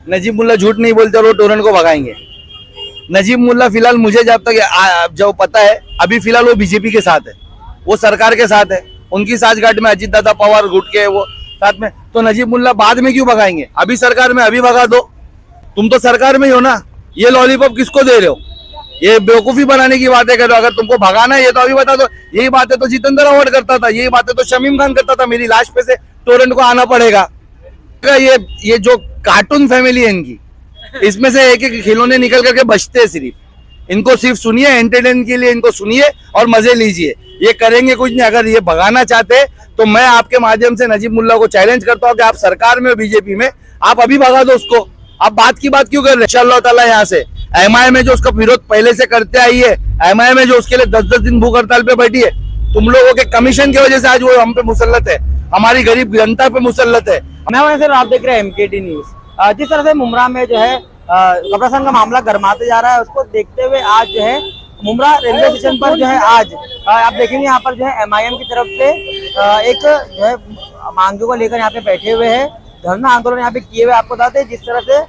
नजीब मुल्ला झूठ नहीं बोलते और वो टोरेंट को भगाएंगे। नजीब मुल्ला फिलहाल मुझे जब तक जो पता है अभी फिलहाल वो बीजेपी के साथ है, वो सरकार के साथ है, उनकी साझगांठ में अजीत दादा पवार गुट के वो साथ में। तो नजीब मुल्ला बाद में क्यों भगाएंगे? अभी सरकार में अभी भगा दो। तुम तो सरकार में ही हो ना, ये लॉलीपॉप किसको दे रहे हो? ये बेवकूफी बनाने की बातें कर रहे हो। अगर तुमको भगाना है ये तो अभी बता दो। यही बातें तो जितेंद्र अवार्ड करता था, यही बातें तो शमीम खान करता था, मेरी लाश पे से टोरेंट को आना पड़ेगा। ये जो कार्टून फैमिली है इनकी, इसमें से एक एक खिलौने निकल करके बचते हैं। सिर्फ इनको सिर्फ सुनिए, एंटरटेन के लिए इनको सुनिए और मजे लीजिए। ये करेंगे कुछ नहीं। अगर ये भगाना चाहते तो मैं आपके माध्यम से नजीब मुल्ला को चैलेंज करता हूँ कि आप सरकार में हो, बीजेपी में, आप अभी भगा दो उसको। आप बात की बात क्यों कर रहे हैं? इंशाअल्लाह ताला यहाँ से एमआईएम में जो उसका विरोध पहले से करते आई है, एमआईएम में जो उसके लिए 10-10 दिन भूख हड़ताल पे बैठी है, तुम लोगों के कमीशन की वजह से आज वो हम पे मुसल्लत है, हमारी गरीब जनता पे मुसल्लत है। मैं वहीं से आप देख रहे हैं एमकेटी न्यूज। जिस तरह से मुमरा में जो है कब्रिस्तान का मामला गर्माते जा रहा है, उसको देखते हुए आज जो है मुमरा रेलवे स्टेशन पर जो है आज आप देखेंगे यहाँ पर जो है एमआईएम की तरफ से एक जो है मांगों को लेकर यहाँ पे बैठे हुए हैं, धरना आंदोलन यहाँ पे किए हुए। आपको बताते हैं जिस तरह से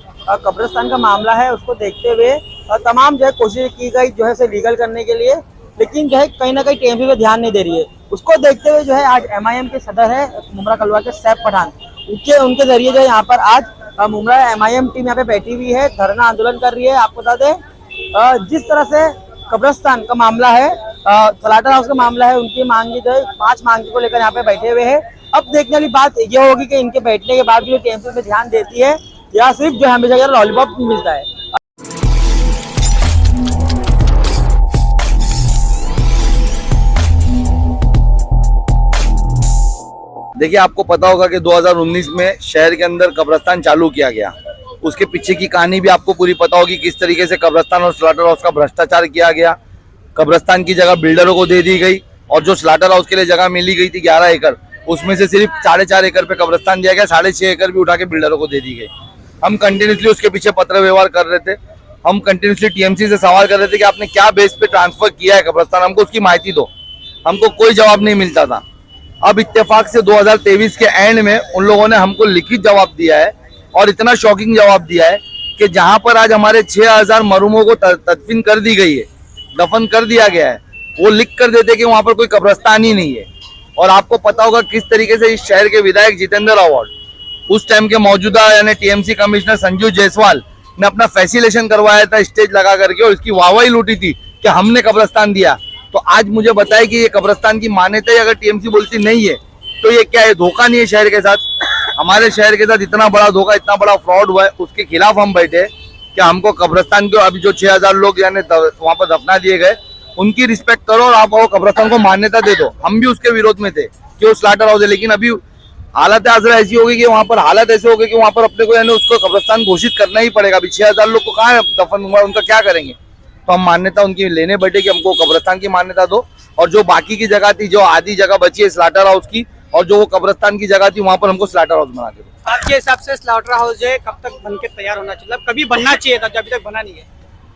कब्रिस्तान का मामला है उसको देखते हुए तमाम जो है कोशिश की गई जो है लीगल करने के लिए, लेकिन जो है कहीं ना कहीं टीएमसी पे ध्यान नहीं दे रही है। उसको देखते हुए जो है आज एमआईएम के सदर है मुमरा कलवा के सैफ पठान, उनके जरिए जो है यहाँ पर आज मुमरा एमआईएम टीम यहाँ पे बैठी हुई है, धरना आंदोलन कर रही है। आपको बता दें जिस तरह से कब्रिस्तान का मामला है, स्लाटर हाउस का मामला है, उनकी मांगी जो है 5 मांगी को लेकर यहाँ पे बैठे हुए हैं। अब देखने वाली बात ये होगी कि इनके बैठने के बाद भी टीएमसी पे ध्यान देती है या सिर्फ जो हमेशा लॉलीपॉप मिलता है। देखिए, आपको पता होगा कि 2019 में शहर के अंदर कब्रिस्तान चालू किया गया। उसके पीछे की कहानी भी आपको पूरी पता होगी, किस तरीके से कब्रिस्तान और स्लाटर हाउस का भ्रष्टाचार किया गया। कब्रिस्तान की जगह बिल्डरों को दे दी गई और जो स्लाटर हाउस के लिए जगह मिली गई थी 11 एकड़, उसमें से सिर्फ 4.5 एकड़ पे कब्रिस्तान दिया गया, 6.5 एकड़ भी उठा के बिल्डरों को दे दी गई। हम कंटिन्यूसली उसके पीछे पत्र व्यवहार कर रहे थे, हम कंटिन्यूसली टीएमसी से सवाल कर रहे थे कि आपने क्या बेस पे ट्रांसफर किया है कब्रिस्तान, हमको उसकी माहिती दो। हमको कोई जवाब नहीं मिलता था। अब इत्तेफाक से 2023 के एंड में उन लोगों ने हमको लिखित जवाब दिया है और इतना शॉकिंग जवाब दिया है कि जहां पर आज हमारे 6000 मरूमों को तदफीन कर दी गई है, दफन कर दिया गया है, वो लिख कर देते कि वहां पर कोई कब्रिस्तान ही नहीं है। और आपको पता होगा किस तरीके से इस शहर के विधायक जितेंद्र अवार्ड, उस टाइम के मौजूदा यानी टीएमसी कमिश्नर संजीव जायसवाल ने अपना फैसिलेशन करवाया था स्टेज लगा करके, और इसकी वाहवाही लूटी थी कि हमने कब्रिस्तान दिया। तो आज मुझे बताए कि ये कब्रिस्तान की मान्यता अगर टीएमसी बोलती नहीं है तो ये क्या है? धोखा नहीं है शहर के साथ? हमारे शहर के साथ इतना बड़ा धोखा, इतना बड़ा फ्रॉड हुआ है, उसके खिलाफ हम बैठे कि हमको कब्रिस्तान को अभी जो 6000 लोग यानी वहां पर दफना दिए गए उनकी रिस्पेक्ट करो और आप कब्रिस्तान को मान्यता दे दो। हम भी उसके विरोध में थे कि वो स्लाटर हाउस है, लेकिन अभी हालत आजरा ऐसी होगी कि वहां पर हालत ऐसे हो गई कि वहां पर अपने को यानी उसको कब्रिस्तान घोषित करना ही पड़ेगा। अभी 6000 लोग को कहाँ दफन हुआ, उनका क्या करेंगे? तो हम मान्यता उनकी लेने बैठे कि हमको कब्रिस्तान की मान्यता दो, और जो बाकी की जगह थी, जो आधी जगह बची है स्लाटर हाउस की और जो वो कब्रिस्तान की जगह थी, वहां पर हमको स्लाटर हाउस बना के दो। आपके हिसाब से स्लाटर हाउस जो है कब तक बन के तैयार होना चाहिए, मतलब कभी बनना चाहिए था, अभी तक बना नहीं है?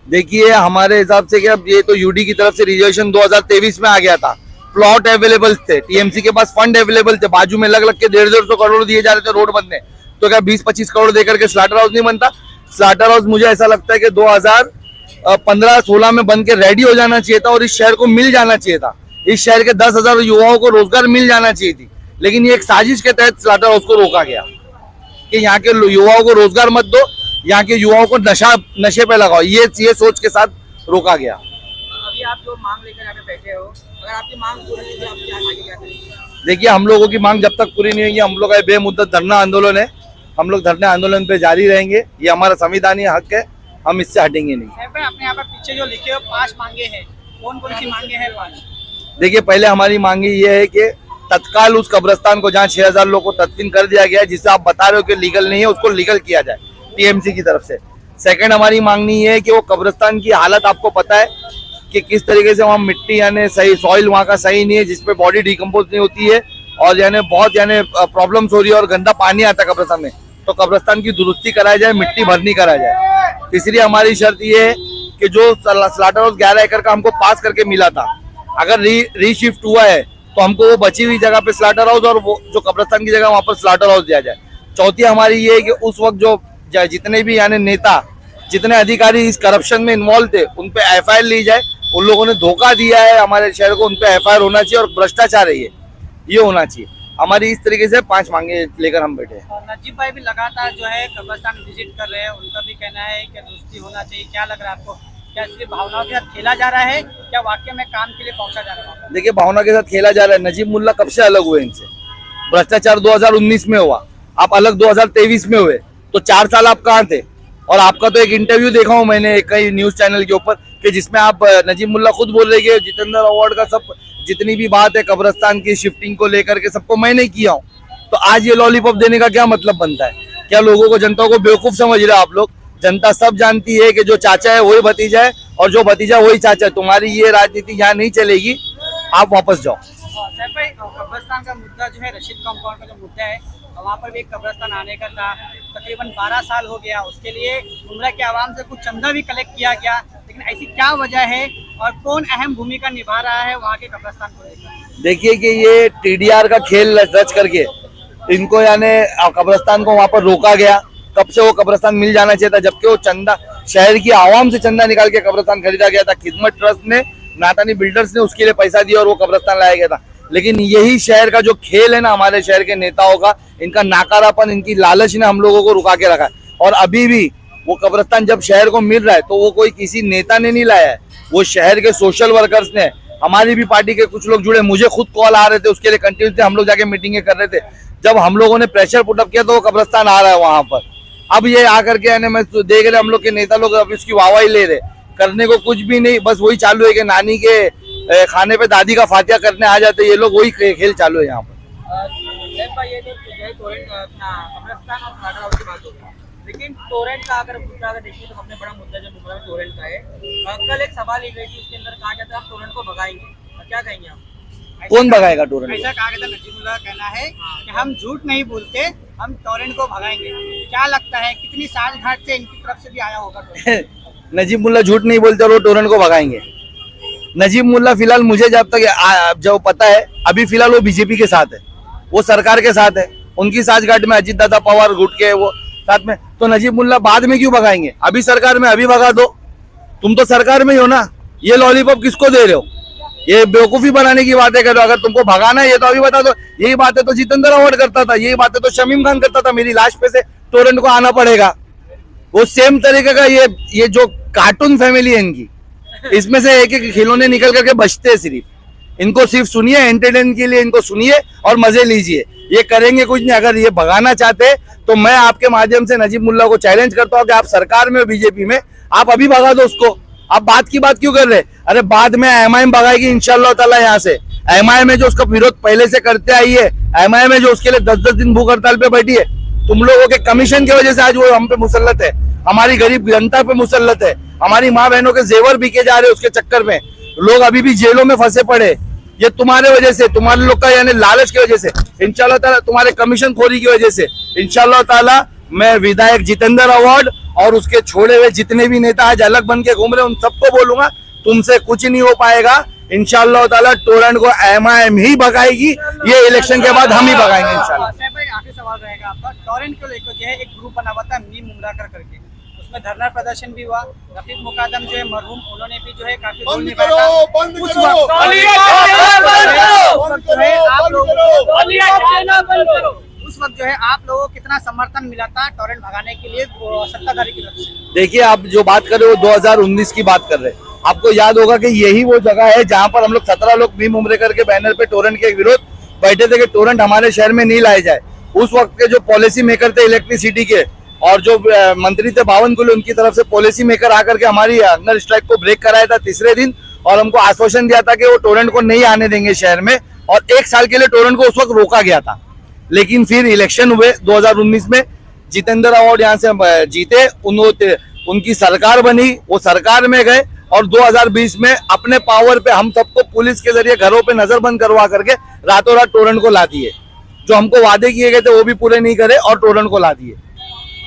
देखिए, हमारे हिसाब से क्या, ये तो यूडी की तरफ से रिजर्वेशन 2023 में आ गया था, प्लॉट अवेलेबल थे, टीएमसी के पास फंड अवेलेबल थे, बाजू में लग के 150-150 करोड़ दिए जा रहे थे रोड बनने। तो क्या 20-25 करोड़ देकर के स्लाटर हाउस नहीं बनता? स्लाटर हाउस मुझे ऐसा लगता है कि 2015-16 में बन के रेडी हो जाना चाहिए था और इस शहर को मिल जाना चाहिए था। इस शहर के 10,000 युवाओं को रोजगार मिल जाना चाहिए थी, लेकिन ये एक साजिश के तहत स्लाटर हाउस को रोका गया कि यहाँ के युवाओं को रोजगार मत दो, यहाँ के युवाओं को नशे पे लगाओ, ये सोच के साथ रोका गया। अभी आप जो मांग लेकर यहाँ पे बैठे हो, अगर आपकी मांग पूरी नहीं तो आप क्या करेंगे? देखिए, हम लोगों की मांग जब तक पूरी नहीं होगी, हम लोग का बेमुद्दत धरना आंदोलन है, हम लोग धरना आंदोलन पे जारी रहेंगे। ये हमारा संविधानीय हक है, हम इससे हटेंगे नहीं। अपने यहाँ पर पीछे जो लिखे हो 5 मांगे हैं, कौन कौन सी मांगे हैं 5? देखिए, पहले हमारी मांगी ये है कि तत्काल उस कब्रिस्तान को जहाँ 6000 लोग को तदफीन कर दिया गया है, जिसे आप बता रहे हो कि लीगल नहीं है, उसको लीगल किया जाए टीएमसी की तरफ से। सेकंड हमारी मांगनी है कि वो कब्रिस्तान की हालत आपको पता है कि किस तरीके से वहाँ मिट्टी यानी सही सॉइल वहाँ का सही नहीं है, जिसपे बॉडी डिकम्पोज नहीं होती है और यानी बहुत यानी प्रॉब्लम्स हो रही है और गंदा पानी आता है कब्रिस्तान में। तो कब्रिस्तान की दुरुस्ती कराई जाए, मिट्टी भरनी कराई जाए। तीसरी हमारी शर्त ये है कि जो स्लाटर हाउस 11 एकड़ का हमको पास करके मिला था, अगर रीशिफ्ट हुआ है तो हमको वो बची हुई जगह पे स्लाटर हाउस और वो जो कब्रिस्तान की जगह वहाँ पर स्लाटर हाउस दिया जाए। चौथी हमारी ये है कि उस वक्त जो जितने भी यानी नेता, जितने अधिकारी इस करप्शन में इन्वॉल्व थे, उन पे एफआईआर ली जाए। उन लोगों ने धोखा दिया है हमारे शहर को, उन पे एफआईआर होना चाहिए और भ्रष्टाचार है ये होना चाहिए। हमारी इस तरीके से 5 मांगे लेकर हम बैठे हैं। और नजीब भाई भी लगातार जो है कब्रिस्तान विजिट कर रहे हैं, उनका भी कहना है कि दुरुस्ती होना चाहिए। क्या लग रहा है आपको, क्या सिर्फ भावनाओं के साथ खेला जा रहा है, क्या वाकई में काम के लिए पहुंचा जा रहा है? देखिए, भावना के साथ खेला जा रहा है। नजीब मुल्ला कब से अलग हुए इनसे? भ्रष्टाचार 2019 में हुआ, आप अलग 2023 में हुए, तो 4 साल आप कहाँ थे? और आपका तो एक इंटरव्यू देखा हूँ मैंने कई न्यूज चैनल के ऊपर कि जिसमें आप नजीब मुल्ला खुद बोल रहे हैं जितेंद्र अवार्ड का सब जितनी भी बात है कब्रिस्तान की शिफ्टिंग को लेकर के सबको मैंने किया हूँ। तो आज ये लॉलीपॉप देने का क्या मतलब बनता है? क्या लोगों को, जनता को बेवकूफ समझ रहे हो आप लोग? जनता सब जानती है कि जो चाचा है वही भतीजा है और जो भतीजा वही चाचा है। तुम्हारी ये राजनीति यहाँ नहीं चलेगी, आप वापस जाओ। सर भाई, कब्रिस्तान का मुद्दा जो है, रशीद कंपाउंड का जो मुद्दा है, वहाँ पर भी एक कब्रिस्तान आने का था, तकरीबन 12 साल हो गया। उसके लिए मुमरा के आवाम से कुछ चंदा भी कलेक्ट किया गया, लेकिन ऐसी क्या वजह है और कौन अहम भूमिका निभा रहा है वहाँ के कब्रिस्तान को लेकर? देखिए कि ये टीडीआर का खेल रच करके इनको यानी कब्रिस्तान को वहाँ पर रोका गया। कब से वो कब्रिस्तान मिल जाना चाहिए था, जबकि वो चंदा शहर की आवाम से चंदा निकाल के कब्रिस्तान खरीदा गया था। खिदमत ट्रस्ट ने, नातानी बिल्डर्स ने उसके लिए पैसा दिया और वो कब्रिस्तान लाया गया था। लेकिन यही शहर का जो खेल है ना, हमारे शहर के नेताओं का, इनका नाकारापन, इनकी लालच ने हम लोगों को रुका के रखा है। और अभी भी वो कब्रिस्तान जब शहर को मिल रहा है तो वो कोई किसी नेता ने नहीं लाया है, वो शहर के सोशल वर्कर्स ने। हमारी भी पार्टी के कुछ लोग जुड़े, मुझे खुद कॉल आ रहे थे उसके लिए, कंटिन्यूसली हम लोग जाके मीटिंगें कर रहे थे। जब हम लोगों ने प्रेशर पुटअप किया तो वो कब्रिस्तान आ रहा है वहां पर। अब ये आकर के यानी मैं देख रहे हम लोग के नेता लोग अब इसकी वाहवाही ले रहे, करने को कुछ भी नहीं, बस वही चालू है कि नानी के खाने पे दादी का फातिहा करने आ जाते ये लोग, वही खेल चालू है यहाँ पर। लेकिन टोरेंट का अगर मुद्दा देखिए तो सबसे बड़ा मुद्दा जो मुमरा में टोरेंट का है, कल एक सवाल ली गई थी, उसके अंदर कहा गया था आप टोरेंट को भगाएंगे, क्या कहेंगे आप? कौन भगाएगा टोरेंट? ऐसा कहा गया था, नजीमुल्लाह का कहना है कि हम झूठ नहीं बोलते, हम टोरेंट को भगाएंगे। क्या लगता है कितनी साठगांठ से इनकी तरफ से भी आया होगा? नजीब मुल्ला झूठ नहीं बोलते और वो टोरेंट को भगाएंगे। नजीब मुल्ला फिलहाल मुझे जब तक जो पता है, अभी फिलहाल वो बीजेपी के साथ है, वो सरकार के साथ है, उनकी साठगांठ में अजीत दादा पवार गुट के वो साथ में। तो नजीब मुल्ला बाद में क्यों भगाएंगे? अभी सरकार में, अभी भगा दो। तुम तो सरकार में ही हो ना, ये लॉलीपॉप किसको दे रहे हो? ये बेवकूफी बनाने की बातें कर रहे हो। अगर तुमको भगाना है ये तो अभी बता दो। यही बातें तो जितेंद्र अवार्ड करता था, यही बातें तो शमीम खान करता था, मेरी लाश पे से टोरेंट को आना पड़ेगा। वो सेम तरीके का ये जो कार्टून फैमिली है इनकी, इसमें से एक एक खिलौने निकल करके बचते हैं। सिर्फ इनको सिर्फ सुनिए, एंटरटेन के लिए इनको सुनिए और मजे लीजिए, ये करेंगे कुछ नहीं। अगर ये भगाना चाहते तो मैं आपके माध्यम से नजीब मुल्ला को चैलेंज करता हूँ कि आप सरकार में हो, बीजेपी में, आप अभी भगा दो उसको। आप बात की बात क्यों कर रहे? अरे बाद में एमआईएम भगाएगी इंशाल्लाह ताला यहाँ से। एमआईएम में जो उसका विरोध पहले से करते आई है, एमआईएम में जो उसके लिए 10-10 दिन भूख हड़ताल पे बैठी है, तुम लोगों के कमीशन की वजह से आज वो हम पे मुसल्लत है, हमारी गरीब जनता पे मुसल्लत है, हमारी माँ बहनों के जेवर बिके जा रहे हैं उसके चक्कर में, लोग अभी भी जेलों में फंसे पड़े। ये तुम्हारे वजह से, तुम्हारे लोग का यानी लालच की वजह से, इंशाल्लाह ताला तुम्हारे कमीशन खोरी की वजह से, इंशाल्लाह ताला मैं विधायक जितेंद्र अवार्ड और उसके छोड़े हुए जितने भी नेता आज अलग बन के घूम रहे हैं उन सबको बोलूंगा तुमसे कुछ नहीं हो पाएगा। इंशाल्लाह ताला टोरेंट को एमआईएम ही भगाएगी, ये इलेक्शन के बाद हम ही भगाएंगे इंशाल्लाह। आखिरी सवाल रहेगा आपका, टोरेंट को लेकर जो है एक ग्रुप बना हुआ था मी मुमरा करके, उसमें धरना प्रदर्शन भी हुआ। रफीक मुकादम जो है मरहूम, उन्होंने भी जो है काफी रोल निभाया था। उस वक्त जो है आप लोगों को कितना समर्थन मिला था टोरेंट भगाने के लिए सत्ताधारी की तरफ से? देखिए, आप जो बात कर रहे हो 2019 की बात कर रहे हैं, आपको याद होगा कि यही वो जगह है जहां पर हम लोग 17 लोग भीम उमरे करके बैनर पे टोरेंट के विरोध बैठे थे कि टोरेंट हमारे शहर में नहीं लाए जाए। उस वक्त के जो पॉलिसी मेकर थे इलेक्ट्रिसिटी के और जो मंत्री थे बावनकुले, उनकी तरफ से पॉलिसी मेकर आकर के हमारी हंगर स्ट्राइक को ब्रेक कराया था तीसरे दिन, और हमको आश्वासन दिया था कि वो टोरेंट को नहीं आने देंगे शहर में, और 1 साल के लिए टोरेंट को उस वक्त रोका गया था। लेकिन फिर इलेक्शन हुए 2019 में, जितेंद्र अवार्ड यहाँ से जीते, उनकी सरकार बनी, वो सरकार में गए और 2020 में अपने पावर पे हम सबको पुलिस के जरिए घरों पे नजरबंद करवा करके रातों रात टोरेंट को ला दिए। जो हमको वादे किए गए थे वो भी पूरे नहीं करे और टोरेंट को ला दिए।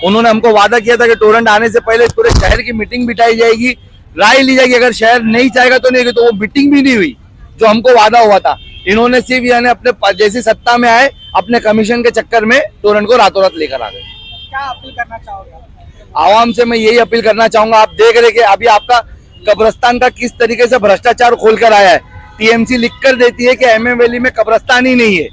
उन्होंने हमको वादा किया था कि टोरेंट आने से पहले पूरे शहर की मीटिंग बिठाई जाएगी, राय ली जाएगी, अगर शहर नहीं चाहेगा तो नहीं, तो वो मीटिंग भी नहीं हुई जो हमको वादा हुआ था। इन्होंने सिर्फ यानी अपने जैसे सत्ता में आए, अपने कमीशन के चक्कर में टोरेंट को रातों रात लेकर आ गए। क्या अपील करना चाहोगे? आवाम से मैं यही अपील करना चाहूंगा, आप देख रहे कि अभी आपका कब्रिस्तान का किस तरीके से भ्रष्टाचार खोल कर आया है। टीएमसी लिख कर देती है कि एमएम वैली में कब्रिस्तान ही नहीं है।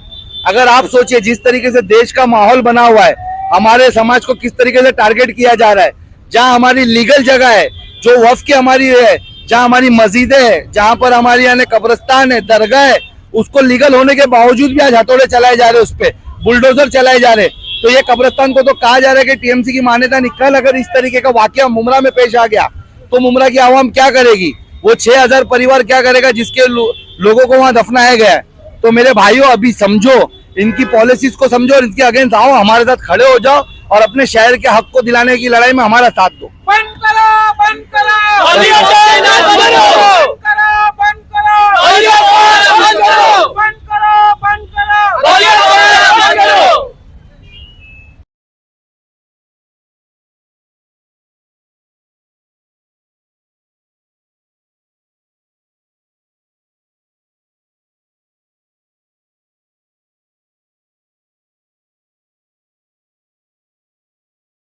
अगर आप सोचिए जिस तरीके से देश का माहौल बना हुआ है, हमारे समाज को किस तरीके से टारगेट किया जा रहा है, जहां हमारी लीगल जगह है, जो वक्फ की हमारी है, जहां हमारी मस्जिदें है, जहां पर हमारी यानी कब्रिस्तान है, दरगाह है, उसको लीगल होने के बावजूद भी आज हथौड़े चलाए जा रहे, उस पे बुलडोजर चलाए जा रहे। तो ये कब्रिस्तान को तो कहा जा रहा है कि टीएमसी की मान्यता निकल, अगर इस तरीके का वाकया मुमरा में पेश आ गया तो मुमरा की आवाम क्या करेगी? वो 6000 परिवार क्या करेगा जिसके लोगों को वहां दफनाया गया है? तो मेरे भाइयों, अभी समझो, इनकी पॉलिसीज को समझो और इसके अगेंस्ट आओ, हमारे साथ खड़े हो जाओ और अपने शहर के हक को दिलाने की लड़ाई में हमारा साथ दो। बंद करो, बंद करो।